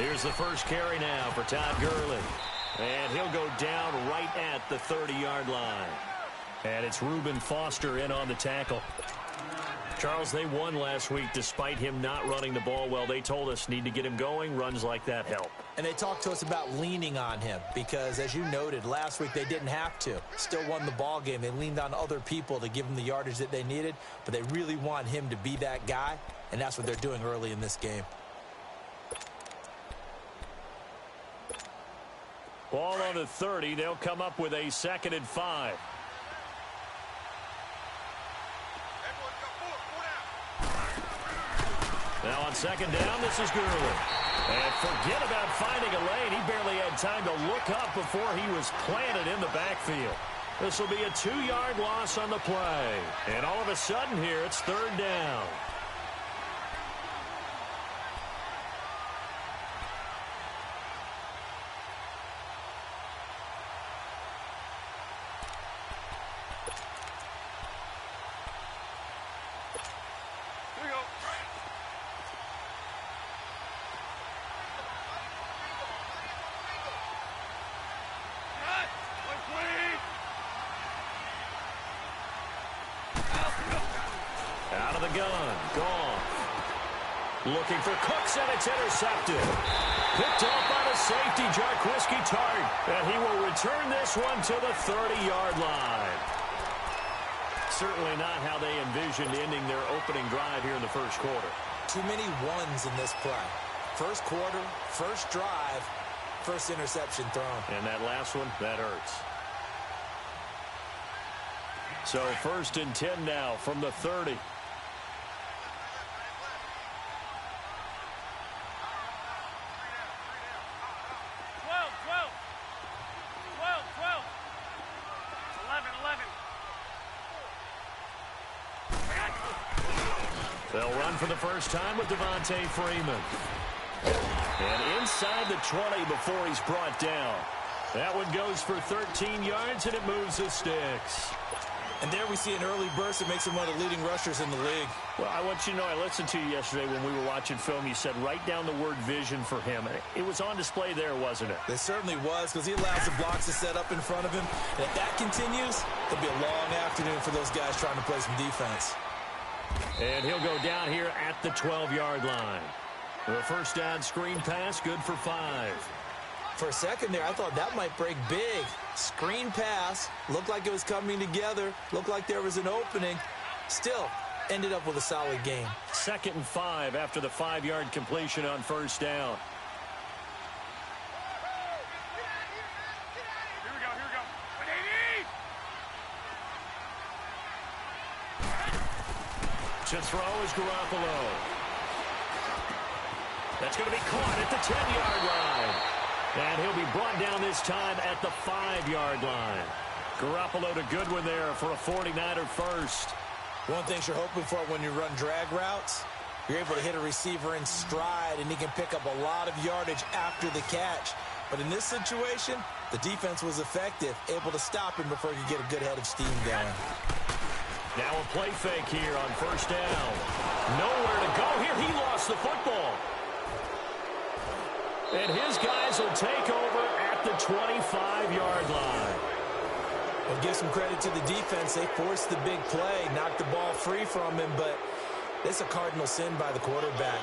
Here's the first carry now for Todd Gurley. And he'll go down right at the 30-yard line. And it's Reuben Foster in on the tackle. Charles, they won last week despite him not running the ball well. They told us need to get him going. Runs like that help. And they talked to us about leaning on him because, as you noted, last week they didn't have to. Still won the ball game. They leaned on other people to give them the yardage that they needed, but they really want him to be that guy, and that's what they're doing early in this game. Ball on the 30. They'll come up with a 2nd and 5. Now on 2nd down, this is Gurley. And forget about finding a lane. He barely had time to look up before he was planted in the backfield. This will be a 2-yard loss on the play. And all of a sudden here, it's 3rd down. Out of the gun, Goff. Looking for Cooks, and it's intercepted. Picked off by the safety, Jarquiski Tart. And he will return this one to the 30-yard line. Certainly not how they envisioned ending their opening drive here in the first quarter. Too many ones in this play. First quarter, first drive, first interception thrown. And that last one, that hurts. So 1st and 10 now from the 30. They'll run for the first time with Devontae Freeman. And inside the 20 before he's brought down. That one goes for 13 yards, and it moves the sticks. And there we see an early burst that makes him one of the leading rushers in the league. Well, I want you to know, I listened to you yesterday when we were watching film. You said write down the word vision for him. It was on display there, wasn't it? It certainly was, because he allows the blocks to set up in front of him. And if that continues, it'll be a long afternoon for those guys trying to play some defense. And he'll go down here at the 12-yard line. The first down screen pass, good for 5. For a second there, I thought that might break big. Screen pass, looked like it was coming together, looked like there was an opening. Still, ended up with a solid game. 2nd and 5 after the 5-yard completion on first down. Here we go. To throw is Garoppolo. That's going to be caught at the 10-yard line. And he'll be brought down this time at the 5-yard line. Garoppolo to good one there for a 49er first. One thing you're hoping for when you run drag routes, you're able to hit a receiver in stride, and he can pick up a lot of yardage after the catch. But in this situation, the defense was effective, able to stop him before he could get a good head of steam going. Now a play fake here on first down. Nowhere to go here. He lost the football. And his guys will take over at the 25-yard line. Well, give some credit to the defense. They forced the big play, knocked the ball free from him, but it's a cardinal sin by the quarterback.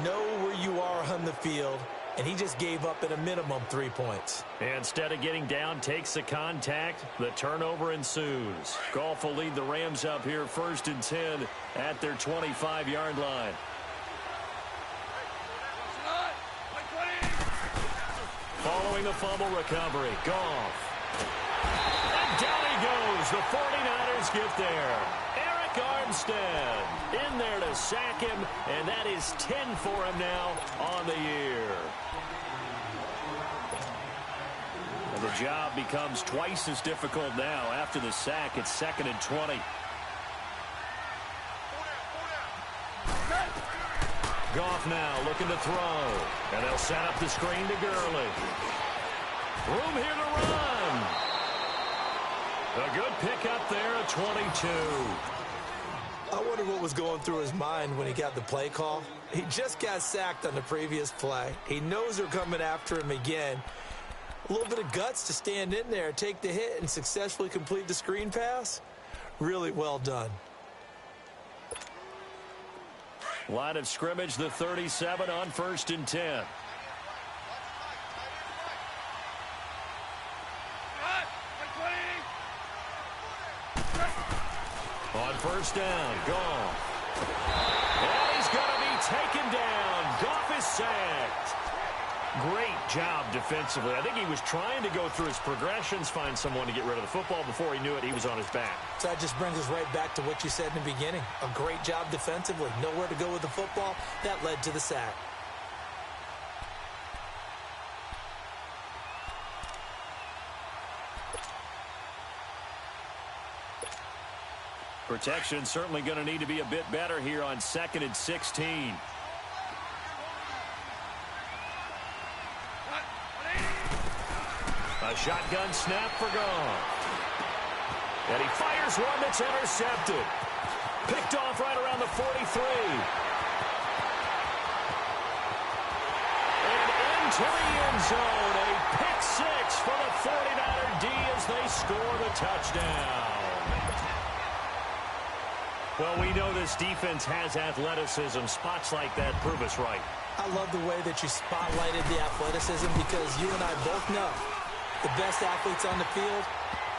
Know where you are on the field, and he just gave up at a minimum 3 points. Instead of getting down, takes the contact. The turnover ensues. Goff will lead the Rams up here 1st and 10 at their 25-yard line. Following the fumble recovery, Goff. And down he goes. The 49ers get there. Eric Armstead in there to sack him, and that is 10 for him now on the year. And the job becomes twice as difficult now after the sack. It's 2nd and 20. Goff now looking to throw. And they'll set up the screen to Gurley. Room here to run. A good pick up there at 22. I wonder what was going through his mind when he got the play call. He just got sacked on the previous play. He knows they're coming after him again. A little bit of guts to stand in there, take the hit, and successfully complete the screen pass. Really well done. Line of scrimmage, the 37 on 1st and 10. On 1st down, Goff. And he's going to be taken down. Goff is sacked. Great job defensively. I think he was trying to go through his progressions, find someone to get rid of the football. Before he knew it, he was on his back. So that just brings us right back to what you said in the beginning. A great job defensively. Nowhere to go with the football. That led to the sack. Protection certainly going to need to be a bit better here on 2nd and 16. A shotgun snap for Goff. And he fires one that's intercepted. Picked off right around the 43. And into the end zone. A pick six for the 49er D as they score the touchdown. Well, we know this defense has athleticism. Spots like that prove us right. I love the way that you spotlighted the athleticism because you and I both know the best athletes on the field,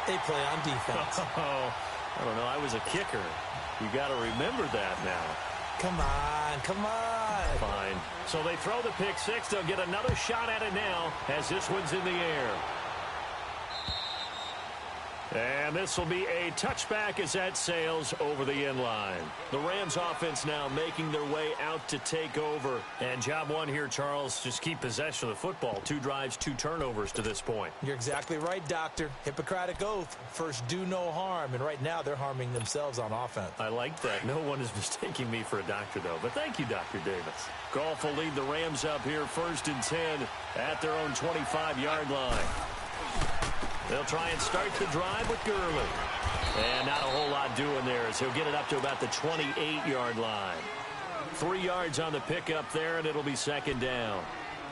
they play on defense. Oh, I don't know. I was a kicker. You got to remember that now. Come on, come on. Fine. So they throw the pick six. They'll get another shot at it now as this one's in the air. And this will be a touchback as that sails over the end line. The Rams offense now making their way out to take over. And job one here, Charles, just keep possession of the football. 2 drives, 2 turnovers to this point. You're exactly right, Doctor. Hippocratic oath. First, do no harm. And right now, they're harming themselves on offense. I like that. No one is mistaking me for a doctor, though. But thank you, Dr. Davis. Goff will lead the Rams up here 1st and 10 at their own 25-yard line. They'll try and start the drive with Gurley. And not a whole lot doing there as he'll get it up to about the 28-yard line. 3 yards on the pickup there, and it'll be 2nd down.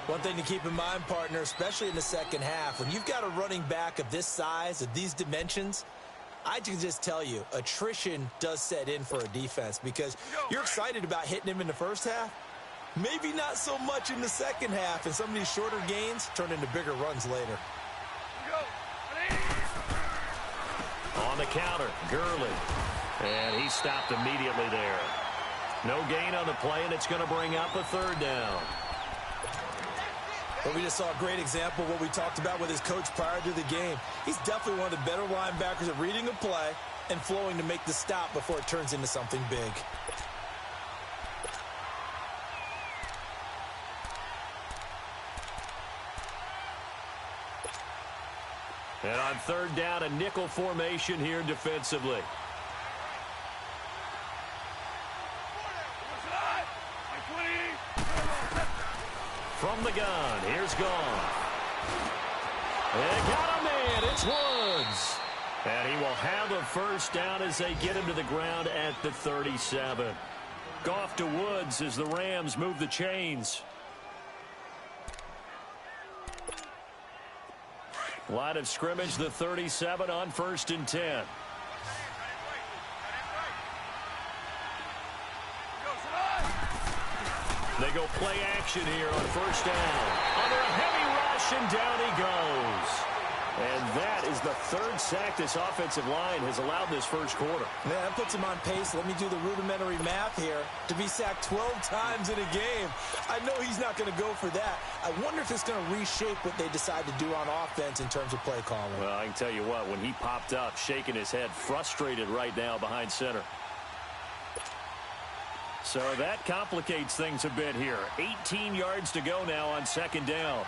One thing to keep in mind, partner, especially in the second half, when you've got a running back of this size, of these dimensions, I can just tell you, attrition does set in for a defense because you're excited about hitting him in the first half. Maybe not so much in the second half, and some of these shorter gains turn into bigger runs later. On the counter, Gurley. And he stopped immediately there. No gain on the play, and it's going to bring up a 3rd down. Well, we just saw a great example of what we talked about with his coach prior to the game. He's definitely one of the better linebackers at reading a play and flowing to make the stop before it turns into something big. And on 3rd down, a nickel formation here defensively. From the gun, here's Goff. They got a man, it's Woods. And he will have a 1st down as they get him to the ground at the 37. Goff to Woods as the Rams move the chains. Line of scrimmage, the 37 on 1st and 10. They go play action here on 1st down. Under a heavy rush, and down he goes. And that is the 3rd sack this offensive line has allowed this first quarter. Man, that puts him on pace. Let me do the rudimentary math here. To be sacked 12 times in a game. I know he's not going to go for that. I wonder if it's going to reshape what they decide to do on offense in terms of play calling. Well, I can tell you what, when he popped up, shaking his head, frustrated right now behind center. So that complicates things a bit here. 18 yards to go now on 2nd down.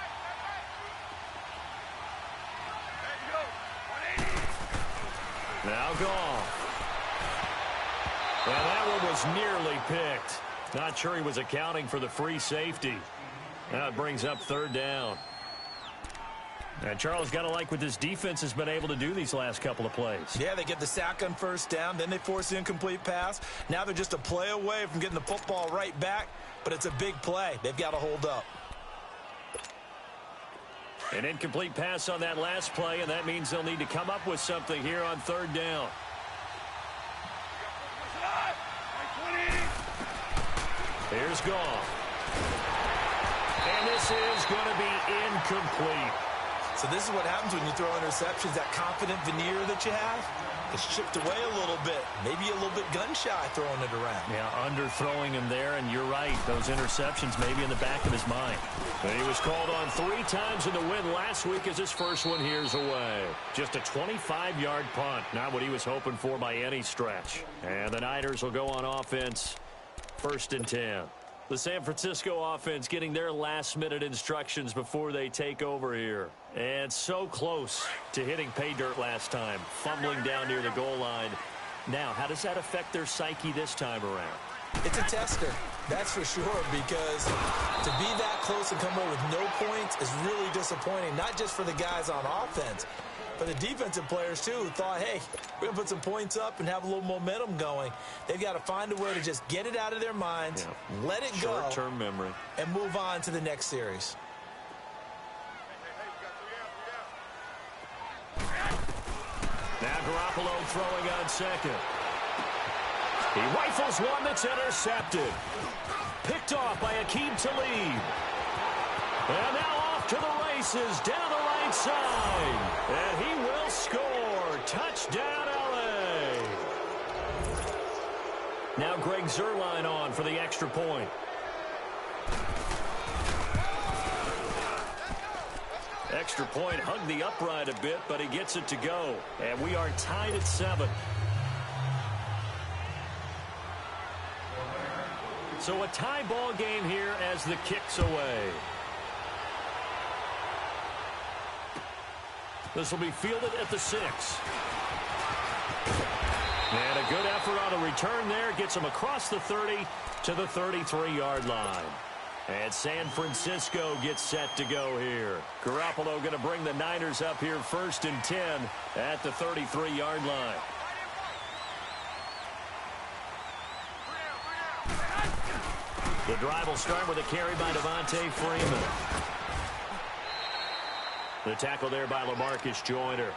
Now Goff. And that one was nearly picked. Not sure he was accounting for the free safety. Now it brings up 3rd down. And Charles, got to like what this defense has been able to do these last couple of plays. Yeah, they get the sack on first down, then they force the incomplete pass. Now they're just a play away from getting the football right back, but it's a big play. They've got to hold up. An incomplete pass on that last play, and that means they'll need to come up with something here on third down. Here's Goff. And this is going to be incomplete. So this is what happens when you throw interceptions. That confident veneer that you have is chipped away a little bit. Maybe a little bit gun-shy throwing it around. Yeah, underthrowing him there, and you're right. Those interceptions maybe in the back of his mind. And he was called on 3 times in the win last week as his first one here's away. Just a 25-yard punt. Not what he was hoping for by any stretch. And the Niners will go on offense. 1st and 10. The San Francisco offense getting their last-minute instructions before they take over here. And so close to hitting pay dirt last time, fumbling down near the goal line. Now, how does that affect their psyche this time around? It's a tester, that's for sure, because to be that close and come away with no points is really disappointing, not just for the guys on offense, but the defensive players, too, who thought, hey, we're going to put some points up and have a little momentum going. They've got to find a way to just get it out of their minds, let it go, short-term memory, and move on to the next series. Now Garoppolo throwing on second. He rifles one that's intercepted. Picked off by Aqib Talib. And now off to the races down the right side. And he will score. Touchdown, L.A. Now Greg Zuerlein on for the extra point. Extra point hugged the upright a bit, but he gets it to go. And we are tied at 7. So a tie ball game here as the kick's away. This will be fielded at the 6. And a good effort on a return there. Gets him across the 30 to the 33-yard line. And San Francisco gets set to go here. Garoppolo going to bring the Niners up here 1st and 10 at the 33-yard line. The drive will start with a carry by Devontae Freeman. The tackle there by LaMarcus Joyner.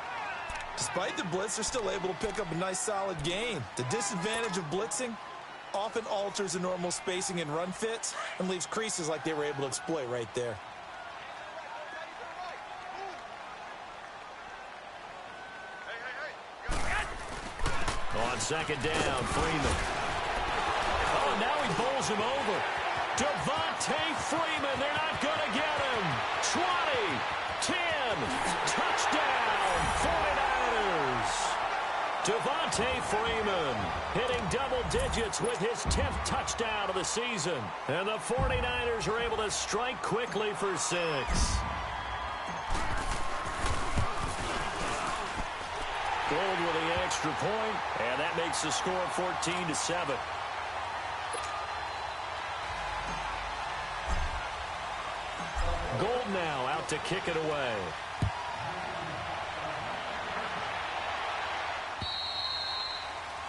Despite the blitz, they're still able to pick up a nice solid gain. The disadvantage of blitzing often alters the normal spacing and run fits and leaves creases like they were able to exploit right there. On 2nd down, Freeman. Oh, now he bowls him over. Devontae Freeman, they're not going to get him. 20, 10, touchdown, 49ers. Devontae Freeman hitting double digits with his 10th touchdown of the season. And the 49ers are able to strike quickly for 6. Gold with the extra point, and that makes the score 14-7. Gold now out to kick it away.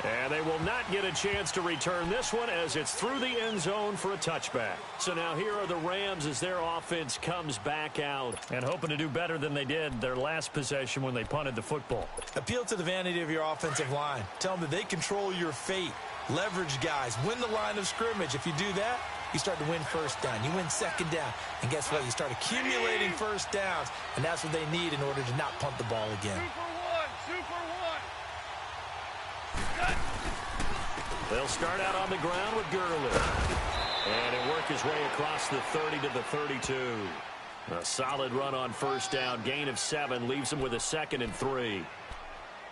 And they will not get a chance to return this one as it's through the end zone for a touchback. So now here are the Rams as their offense comes back out and hoping to do better than they did their last possession when they punted the football. Appeal to the vanity of your offensive line. Tell them that they control your fate. Leverage guys. Win the line of scrimmage. If you do that, you start to win 1st down. You win 2nd down. And guess what? You start accumulating 1st downs. And that's what they need in order to not punt the ball again. They'll start out on the ground with Gurley. And he'll work his way across the 30 to the 32. A solid run on 1st down. Gain of 7 leaves him with a 2nd and 3.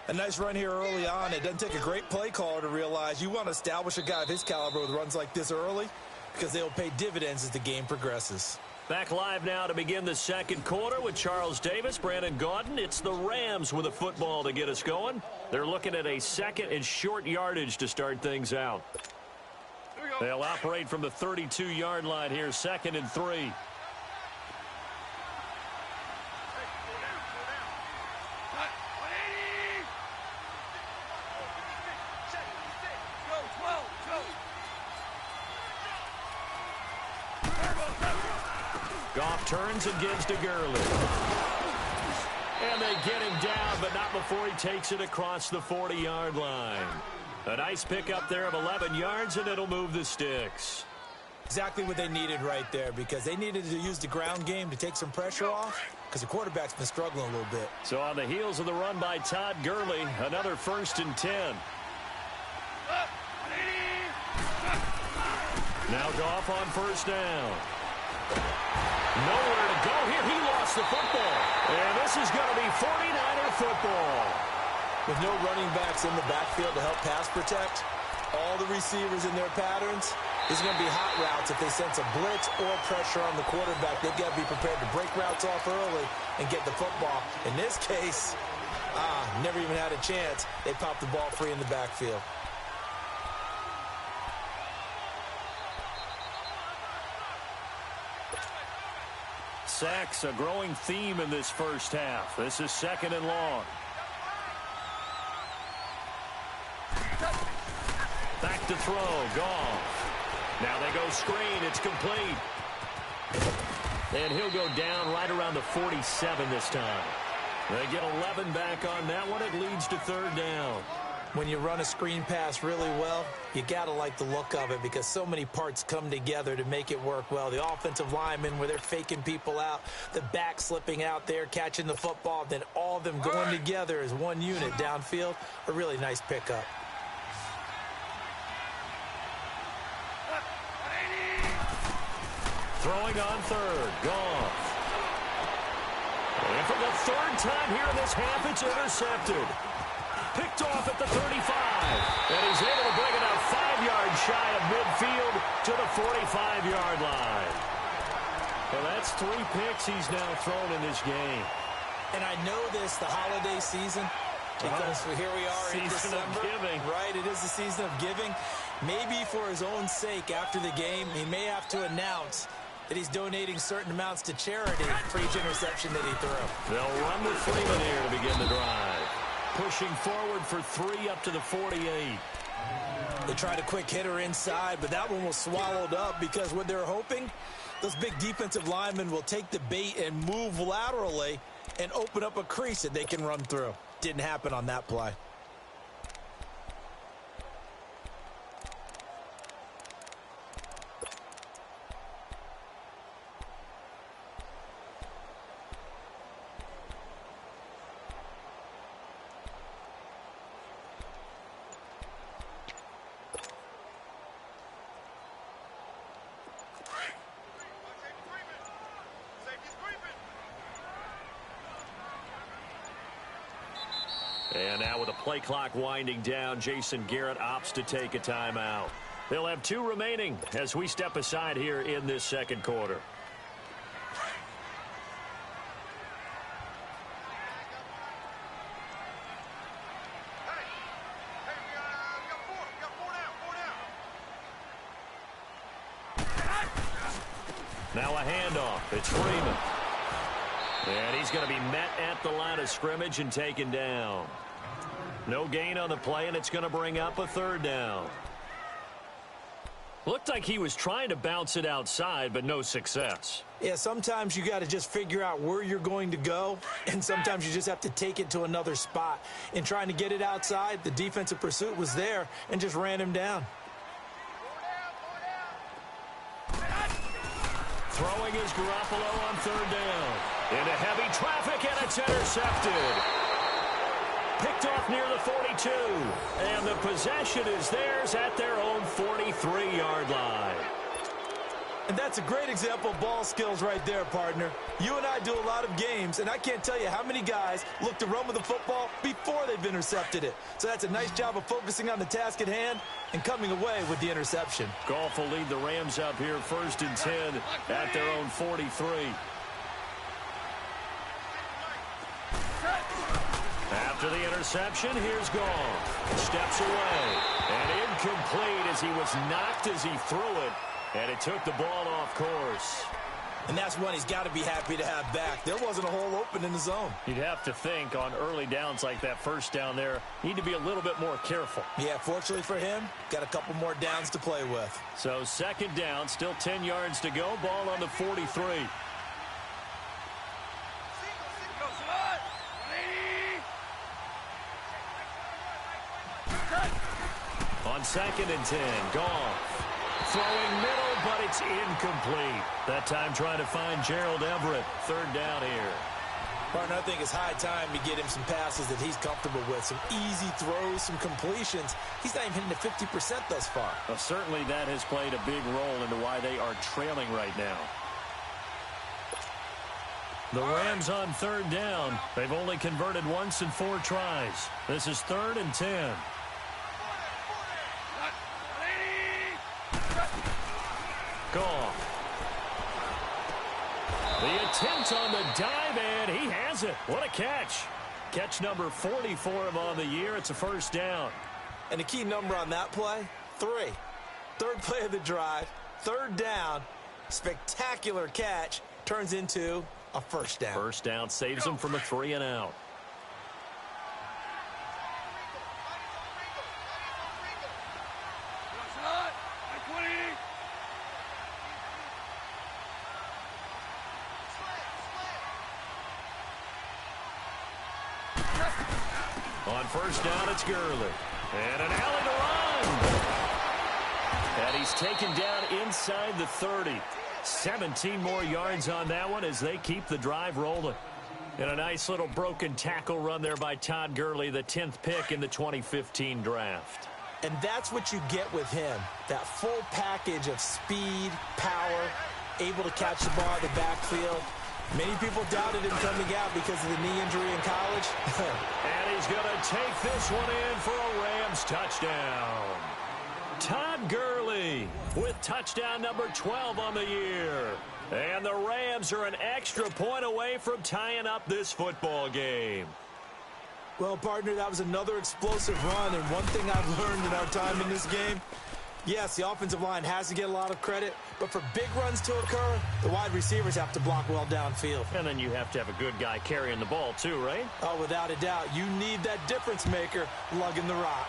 A nice run here early on. It doesn't take a great play caller to realize you want to establish a guy of his caliber with runs like this early because they'll pay dividends as the game progresses. Back live now to begin the 2nd quarter with Charles Davis, Brandon Gaudin. It's the Rams with a football to get us going. They're looking at a 2nd and short yardage to start things out. They'll operate from the 32-yard line here, 2nd and 3. Goff turns and gives to Gurley. And they get him down, but not before he takes it across the 40-yard line. A nice pickup there of 11 yards, and it'll move the sticks. Exactly what they needed right there, because they needed to use the ground game to take some pressure off, because the quarterback's been struggling a little bit. So on the heels of the run by Todd Gurley, another 1st and 10. Now Goff on 1st down. Nowhere to go here. He lost the football. And this is going to be 49er football. With no running backs in the backfield to help pass protect, all the receivers in their patterns, these are going to be hot routes if they sense a blitz or pressure on the quarterback. They've got to be prepared to break routes off early and get the football. In this case, never even had a chance. They popped the ball free in the backfield. Sacks, a growing theme in this first half. This is 2nd and long. Back to throw, Goff. Now they go screen, it's complete. And he'll go down right around the 47 this time. They get 11 back on that one. It leads to 3rd down. When you run a screen pass really well, you got to like the look of it because so many parts come together to make it work well. The offensive linemen, where they're faking people out, the back slipping out there, catching the football, then all of them going together as one unit downfield. A really nice pickup. Throwing on 3rd, Goff. And for the 3rd time here in this half, it's intercepted. Picked off at the 35. And he's able to bring it out 5 yards shy of midfield to the 45-yard line. Well, that's 3 picks he's now thrown in this game. And I know this, the holiday season, because here we are in December. Season of giving. Right, it is the season of giving. Maybe for his own sake after the game, he may have to announce that he's donating certain amounts to charity for each interception that he threw. They'll run with Freeman here to begin the drive. Pushing forward for 3 up to the 48. They tried a quick hitter inside, but that one was swallowed up because what they're hoping, those big defensive linemen will take the bait and move laterally and open up a crease that they can run through. Didn't happen on that play. And now with the play clock winding down, Jason Garrett opts to take a timeout. They'll have 2 remaining as we step aside here in this 2nd quarter. Now a handoff. It's Freeman. And he's going to be met at the line of scrimmage and taken down. No gain on the play, and it's going to bring up a 3rd down. Looked like he was trying to bounce it outside, but no success. Yeah, sometimes you got to just figure out where you're going to go, and sometimes you just have to take it to another spot. In trying to get it outside, the defensive pursuit was there and just ran him down. Throwing is Garoppolo on 3rd down. Into heavy traffic, and it's intercepted. Picked off near the 42. And the possession is theirs at their own 43-yard line. And that's a great example of ball skills right there, partner. You and I do a lot of games, and I can't tell you how many guys look to run with the football before they've intercepted it. So that's a nice job of focusing on the task at hand and coming away with the interception. Goff will lead the Rams up here 1st and 10 at their own 43. After the interception, here's Goff. Steps away. And incomplete as he was knocked as he threw it. And it took the ball off course. And that's one he's got to be happy to have back. There wasn't a hole open in the zone. You'd have to think on early downs like that 1st down there, need to be a little bit more careful. Yeah, fortunately for him, got a couple more downs to play with. So 2nd down, still 10 yards to go. Ball on the 43. On 2nd and 10, Goff. Throwing middle, but it's incomplete. That time trying to find Gerald Everett. 3rd down here. Martin, I think it's high time to get him some passes that he's comfortable with. Some easy throws, some completions. He's not even hitting the 50% thus far. Well, certainly that has played a big role into why they are trailing right now. The Rams on 3rd down. They've only converted once in 4 tries. This is 3rd and 10. Goff. The attempt on the dive, and he has it. What a catch. Catch number 40 for him on the year. It's a 1st down. And the key number on that play, 3. 3rd play of the drive, 3rd down, spectacular catch, turns into a 1st down. 1st down saves him from a 3 and out. On 1st down, it's Gurley. And an alley to run. And he's taken down inside the 30. 17 more yards on that one as they keep the drive rolling. And a nice little broken tackle run there by Todd Gurley, the 10th pick in the 2015 draft. And that's what you get with him. That full package of speed, power, able to catch the ball in the backfield. Many people doubted him coming out because of the knee injury in college. And he's going to take this one in for a Rams touchdown. Todd Gurley with touchdown number 12 on the year. And the Rams are an extra point away from tying up this football game. Well, partner, that was another explosive run. And one thing I've learned in our time in this game, yes, the offensive line has to get a lot of credit, but for big runs to occur, the wide receivers have to block well downfield. And then you have to have a good guy carrying the ball too, right? Oh, without a doubt. You need that difference maker lugging the rock.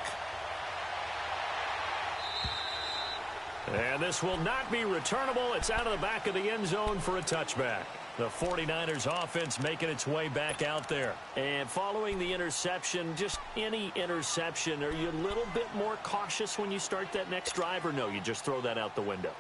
And this will not be returnable. It's out of the back of the end zone for a touchback. The 49ers offense making its way back out there. And following the interception, just any interception, are you a little bit more cautious when you start that next drive, or no, you just throw that out the window?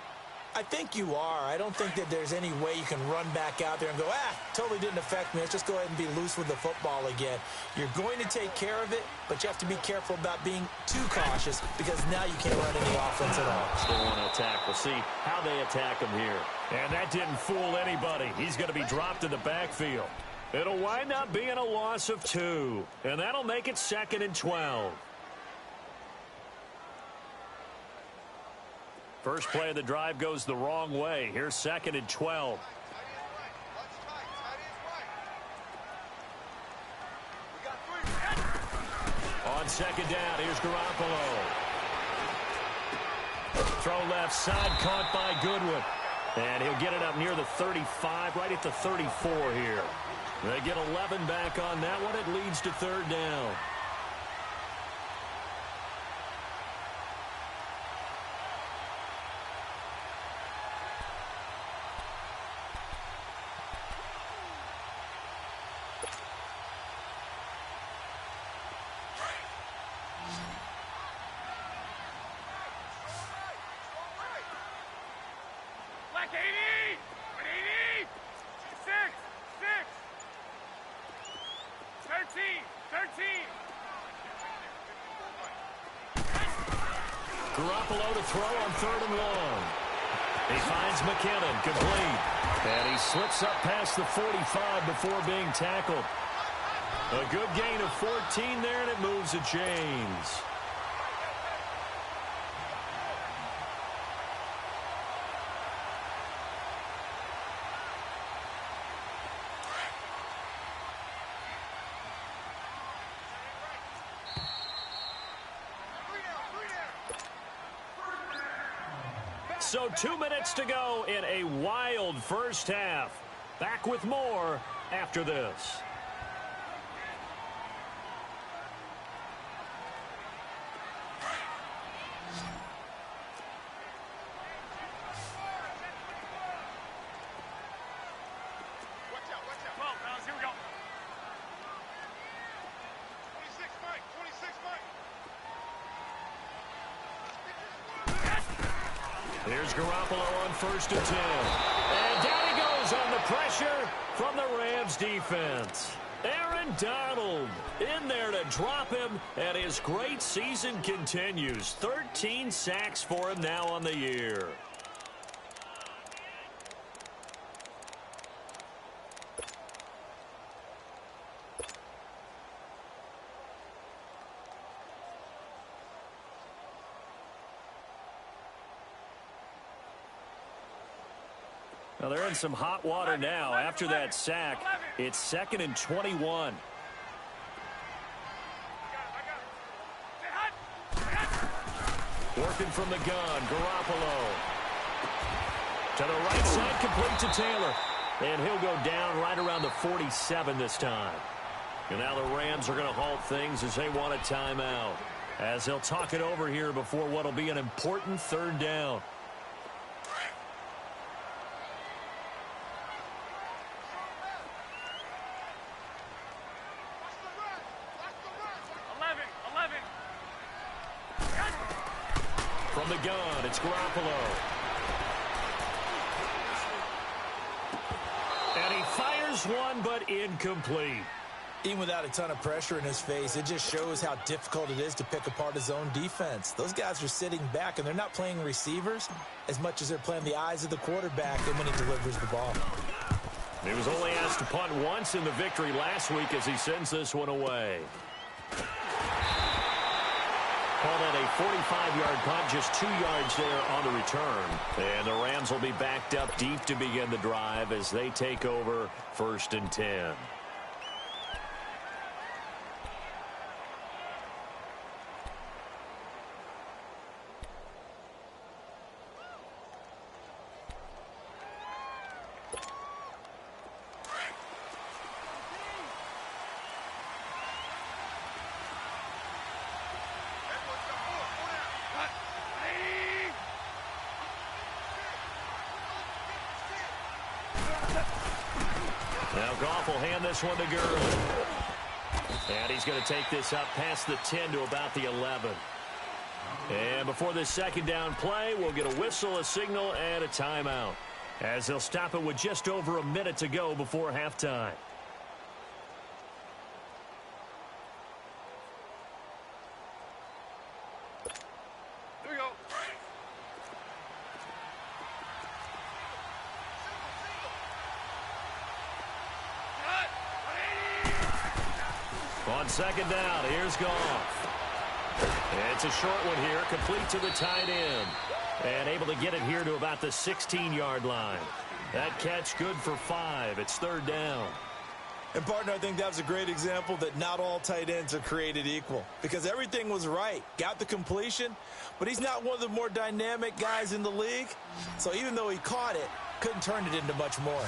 I think you are. I don't think that there's any way you can run back out there and go, totally didn't affect me. Let's just go ahead and be loose with the football again. You're going to take care of it, but you have to be careful about being too cautious because now you can't run any offense at all. Still want to attack. We'll see how they attack him here. And that didn't fool anybody. He's going to be dropped in the backfield. It'll wind up being a loss of 2, and that'll make it 2nd and 12. First play of the drive goes the wrong way. Here's 2nd and 12. On 2nd down, here's Garoppolo. Throw left side, caught by Goodwin. And he'll get it up near the 35, right at the 34 here. They get 11 back on that one. It leads to 3rd down. Garoppolo to throw on 3rd and long. He finds McKinnon, complete. And he slips up past the 45 before being tackled. A good gain of 14 there, and it moves the chains. So 2 minutes to go in a wild first half. Back with more after this. Here's Garoppolo on 1st and 10. And down he goes on the pressure from the Rams defense. Aaron Donald in there to drop him, and his great season continues. 13 sacks for him now on the year. Well, they're in some hot water now. After that sack, it's 2nd and 21. Working from the gun, Garoppolo. To the right side, complete to Taylor. And he'll go down right around the 47 this time. And now the Rams are going to halt things as they want a timeout, as they'll talk it over here before what will be an important 3rd down. From the gun, it's Garoppolo. And he fires one, but incomplete. Even without a ton of pressure in his face, it just shows how difficult it is to pick apart his own defense. Those guys are sitting back, and they're not playing receivers as much as they're playing the eyes of the quarterback and when he delivers the ball. He was only asked to punt once in the victory last week as he sends this one away. Call that a 45-yard punt, just 2 yards there on the return. And the Rams will be backed up deep to begin the drive as they take over 1st and 10. Now Goff will hand this one to Gurley. And he's going to take this up past the 10 to about the 11. And before this 2nd down play, we'll get a whistle, a signal, and a timeout, as they'll stop it with just over a minute to go before halftime. Here we go. On 2nd down, here's Goff. It's a short one here, complete to the tight end. And able to get it here to about the 16-yard line. That catch good for 5. It's 3rd down. And, partner, I think that was a great example that not all tight ends are created equal, because everything was right. Got the completion, but he's not one of the more dynamic guys in the league. So even though he caught it, couldn't turn it into much more.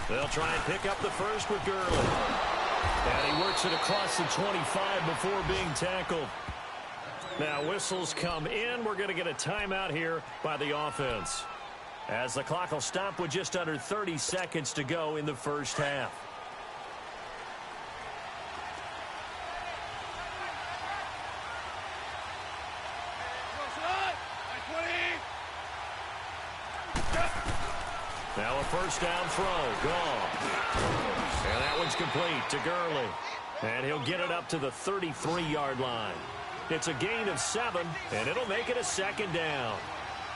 They'll try and pick up the first with Gurley. And he works it across the 25 before being tackled. Now whistles come in. We're going to get a timeout here by the offense, as the clock will stop with just under 30 seconds to go in the first half. Now a first down throw. Gone. And that one's complete to Gurley. And he'll get it up to the 33-yard line. It's a gain of 7, and it'll make it a 2nd down.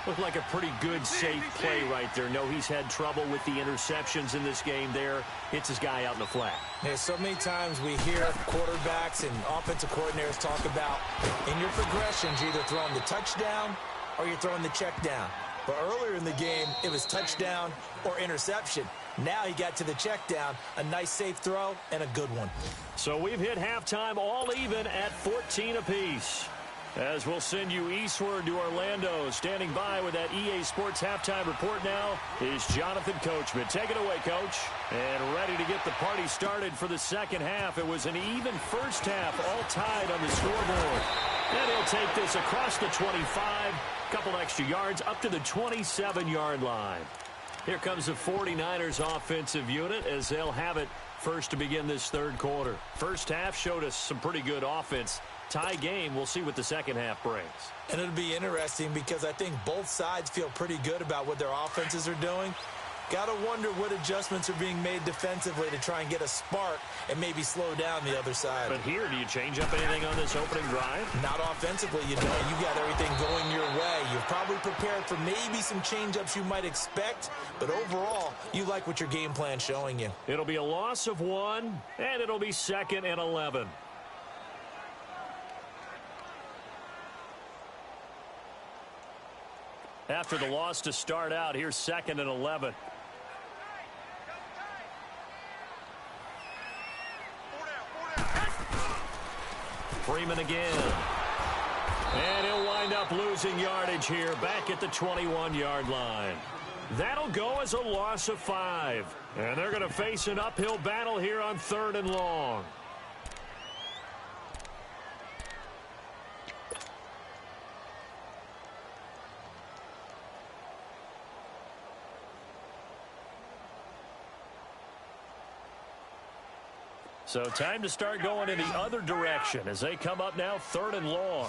Looked like a pretty good, safe play right there. No, he's had trouble with the interceptions in this game there. Hits his guy out in the flat. Yeah, so many times we hear quarterbacks and offensive coordinators talk about in your progressions, you're either throwing the touchdown or you're throwing the check down. But earlier in the game, it was touchdown or interception. Now he got to the check down, a nice safe throw, and a good one. So we've hit halftime all even at 14 apiece. As we'll send you eastward to Orlando. Standing by with that EA Sports halftime report now is Jonathan Coachman. Take it away, Coach. And ready to get the party started for the second half. It was an even first half, all tied on the scoreboard. And he'll take this across the 25, couple extra yards up to the 27-yard line. Here comes the 49ers offensive unit as they'll have it first to begin this third quarter. First half showed us some pretty good offense. Tie game. We'll see what the second half brings. And it'll be interesting because I think both sides feel pretty good about what their offenses are doing. Got to wonder what adjustments are being made defensively to try and get a spark and maybe slow down the other side. But here, do you change up anything on this opening drive? Not offensively, you don't. You got everything going your way. You've probably prepared for maybe some change-ups you might expect, but overall, you like what your game plan's showing you. It'll be a loss of 1, and it'll be 2nd and 11. After the loss to start out, here's 2nd and 11. Freeman again. And he'll wind up losing yardage here back at the 21-yard line. That'll go as a loss of 5. And they're going to face an uphill battle here on 3rd and long. So time to start going in the other direction as they come up now 3rd and long.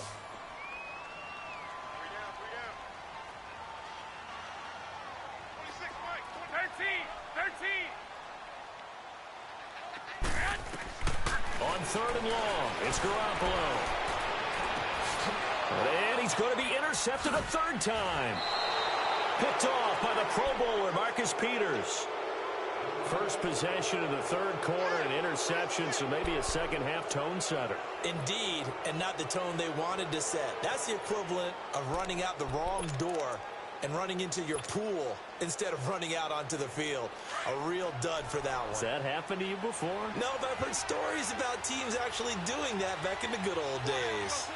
On 3rd and long, it's Garoppolo. And he's going to be intercepted a 3rd time. Picked off by the Pro Bowler, Marcus Peters. First possession of the 3rd quarter, an interception, so maybe a second-half tone setter. Indeed, and not the tone they wanted to set. That's the equivalent of running out the wrong door and running into your pool instead of running out onto the field. A real dud for that one. Has that happened to you before? No, but I've heard stories about teams actually doing that back in the good old days.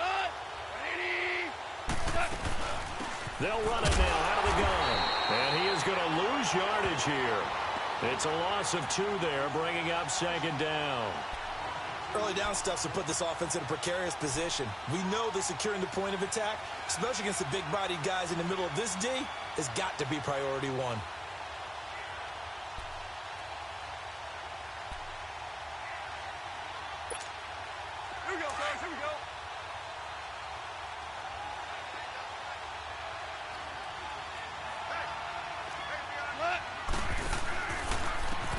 They'll run it now out of the gun. And he is going to lose yardage here. It's a loss of 2 there, bringing up 2nd down. Early down stuff to put this offense in a precarious position. We know that securing the point of attack, especially against the big-bodied guys in the middle of this D, has got to be priority 1. Here we go, guys. Here we go.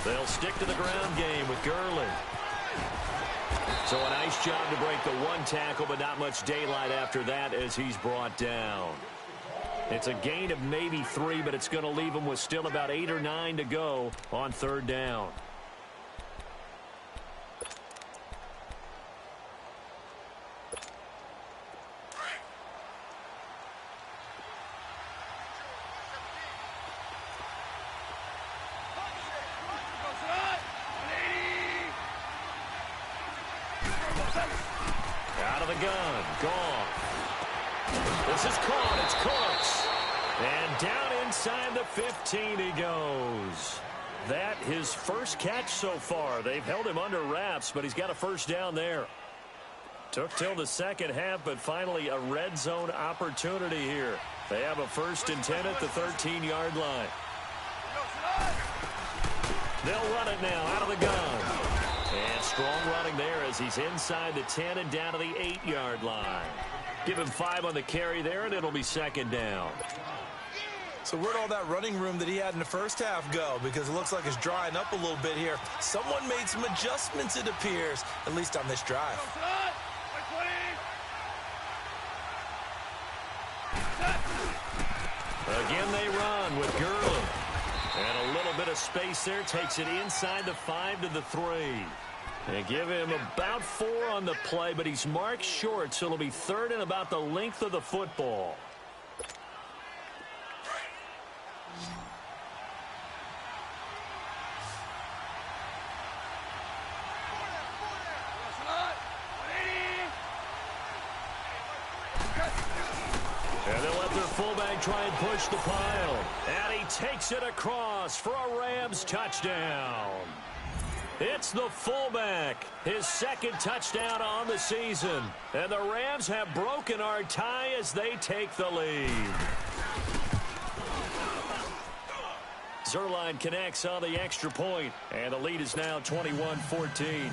They'll stick to the ground game with Gurley. So a nice job to break the 1 tackle, but not much daylight after that as he's brought down. It's a gain of maybe 3, but it's going to leave him with still about 8 or 9 to go on 3rd down. Out of the gun. Gone. This is caught. It's Cooks. And down inside the 15 he goes. That his first catch so far. They've held him under wraps, but he's got a first down there. Took till the second half, but finally a red zone opportunity here. They have a 1st and 10 at the 13-yard line. They'll run it now out of the gun. And strong running there as he's inside the 10 and down to the 8-yard line. Give him 5 on the carry there, and it'll be 2nd down. So where'd all that running room that he had in the first half go? Because it looks like it's drying up a little bit here. Someone made some adjustments, it appears, at least on this drive. Again they run with Gurley. And a little bit of space there. Takes it inside the 5 to the 3. They give him about 4 on the play, but he's marked short, so it'll be 3rd and about the length of the football. And they'll let their fullback try and push the pile. And he takes it across for a Rams touchdown. It's the fullback, his 2nd touchdown on the season. And the Rams have broken our tie as they take the lead. Zerline connects on the extra point, and the lead is now 21-14.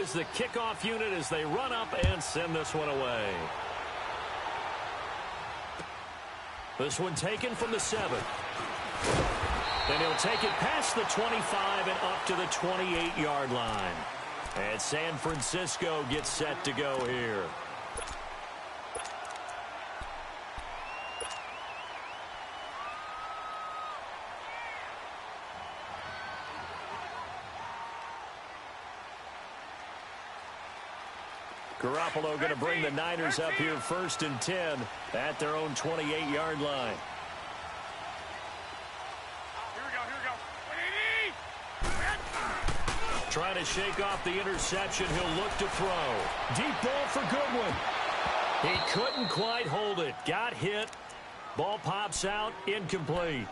is the kickoff unit as they run up and send this one away. This one taken from the 7. Then he'll take it past the 25 and up to the 28-yard line. And San Francisco gets set to go here. Garoppolo going to bring the Niners up here 1st and 10 at their own 28-yard line. Trying to shake off the interception. He'll look to throw. Deep ball for Goodwin. He couldn't quite hold it. Got hit. Ball pops out. Incomplete.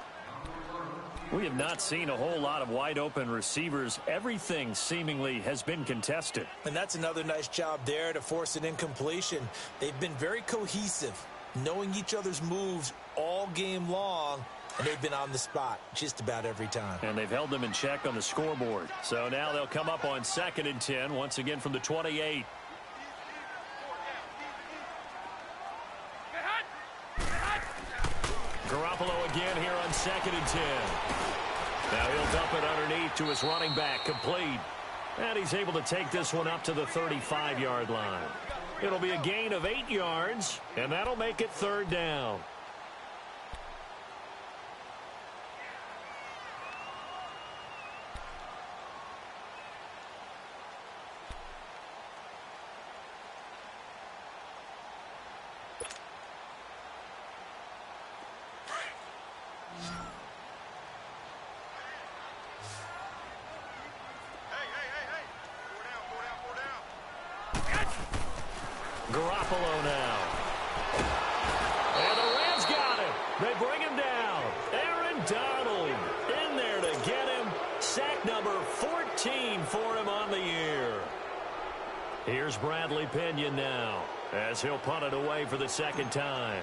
We have not seen a whole lot of wide-open receivers. Everything seemingly has been contested. And that's another nice job there to force an incompletion. They've been very cohesive, knowing each other's moves all game long, and they've been on the spot just about every time. And they've held them in check on the scoreboard. So now they'll come up on 2nd and 10, once again from the 28. Garoppolo again here on 2nd and 10. Now he'll dump it underneath to his running back, complete. And he's able to take this one up to the 35-yard line. It'll be a gain of 8 yards, and that'll make it 3rd down. Garoppolo now. And the Rams got him. They bring him down. Aaron Donald in there to get him. Sack number 14 for him on the year. Here's Bradley Pinion now as he'll punt it away for the 2nd time.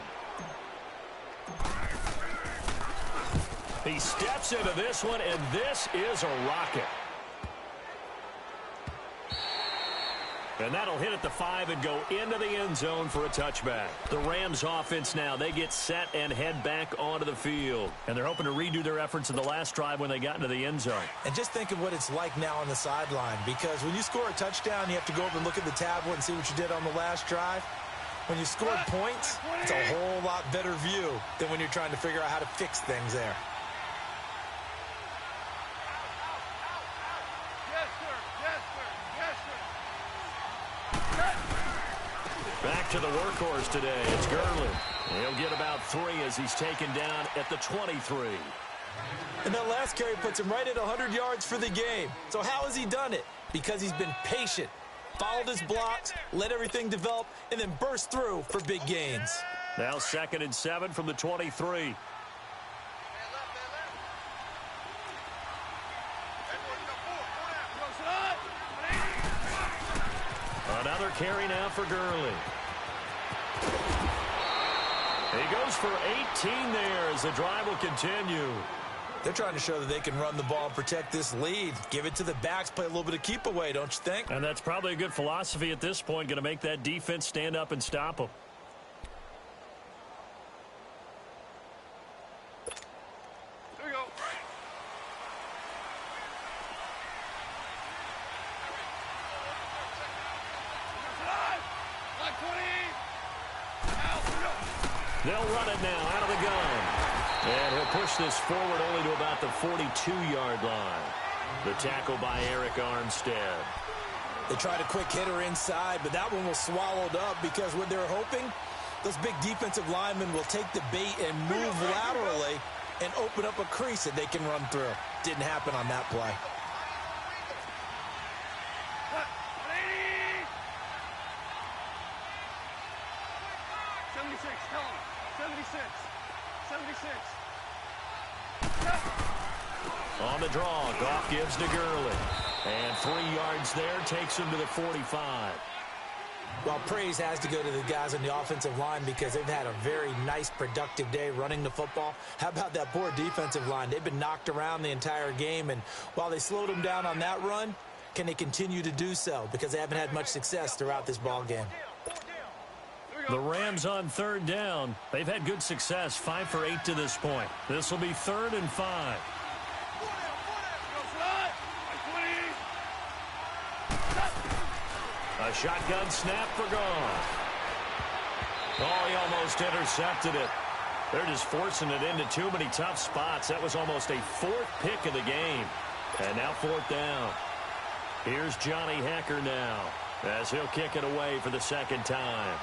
He steps into this one, and this is a rocket. And that'll hit at the 5 and go into the end zone for a touchback. The Rams offense now, they get set and head back onto the field. And they're hoping to redo their efforts in the last drive when they got into the end zone. And just think of what it's like now on the sideline, because when you score a touchdown, you have to go over and look at the tablet and see what you did on the last drive. When you scored points, it's a whole lot better view than when you're trying to figure out how to fix things there. Back to the workhorse today. It's Gurley. He'll get about 3 as he's taken down at the 23. And that last carry puts him right at 100 yards for the game. So how has he done it? Because he's been patient, followed his blocks, let everything develop, and then burst through for big gains. Now 2nd and 7 from the 23. Another carry now for Gurley. He goes for 18 there as the drive will continue. They're trying to show that they can run the ball and protect this lead. Give it to the backs, play a little bit of keep away, don't you think? And that's probably a good philosophy at this point, going to make that defense stand up and stop them. Here we go. They'll run it now out of the gun. And he'll push this forward only to about the 42-yard line. The tackle by Eric Armstead. They tried a quick hitter inside, but that one was swallowed up because what they're hoping, those big defensive linemen will take the bait and move laterally and open up a crease that they can run through. Didn't happen on that play. On the draw, Goff gives to Gurley. And 3 yards there takes him to the 45. Well, praise has to go to the guys on the offensive line because they've had a very nice, productive day running the football. How about that poor defensive line? They've been knocked around the entire game, and while they slowed them down on that run, can they continue to do so? Because they haven't had much success throughout this ball game. The Rams on third down. They've had good success, 5 for 8 to this point. This will be 3rd and 5. A shotgun snap for Goff. Oh, he almost intercepted it. They're just forcing it into too many tough spots. That was almost a 4th pick of the game. And now 4th down. Here's Johnny Hecker now as he'll kick it away for the 2nd time.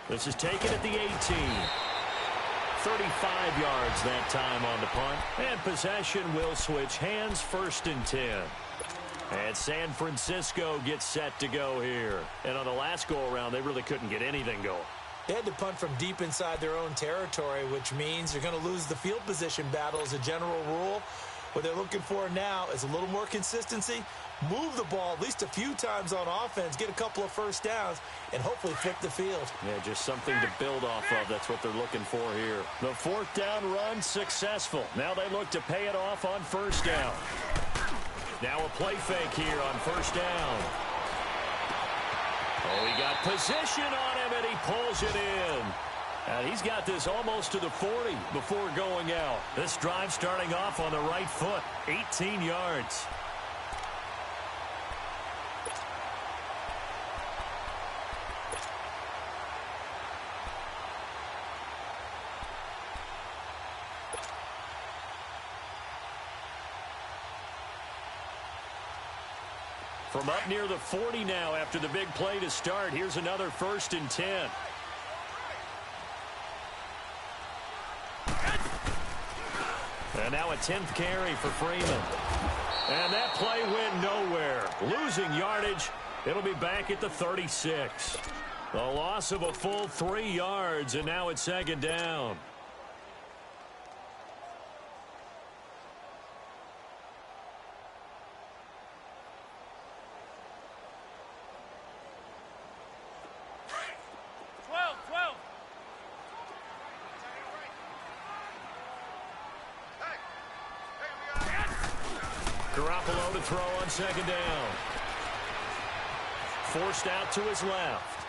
This is taken at the 18. 35 yards that time on the punt. And possession will switch hands, 1st and 10. And San Francisco gets set to go here. And on the last go-around, they really couldn't get anything going. They had to punt from deep inside their own territory, which means you're going to lose the field position battle as a general rule. What they're looking for now is a little more consistency, move the ball at least a few times on offense, get a couple of 1st downs, and hopefully flip the field. Yeah, just something to build off of. That's what they're looking for here. The 4th down run successful. Now they look to pay it off on 1st down. Now a play fake here on 1st down. Oh, he got position on him, and he pulls it in. And he's got this almost to the 40 before going out. This drive starting off on the right foot, 18 yards. From up near the 40 now after the big play to start. Here's another 1st and 10. And now a 10th carry for Freeman. And that play went nowhere. Losing yardage. It'll be back at the 36. A loss of a full 3 yards, and now it's 2nd down. Garoppolo to throw on 2nd down. Forced out to his left.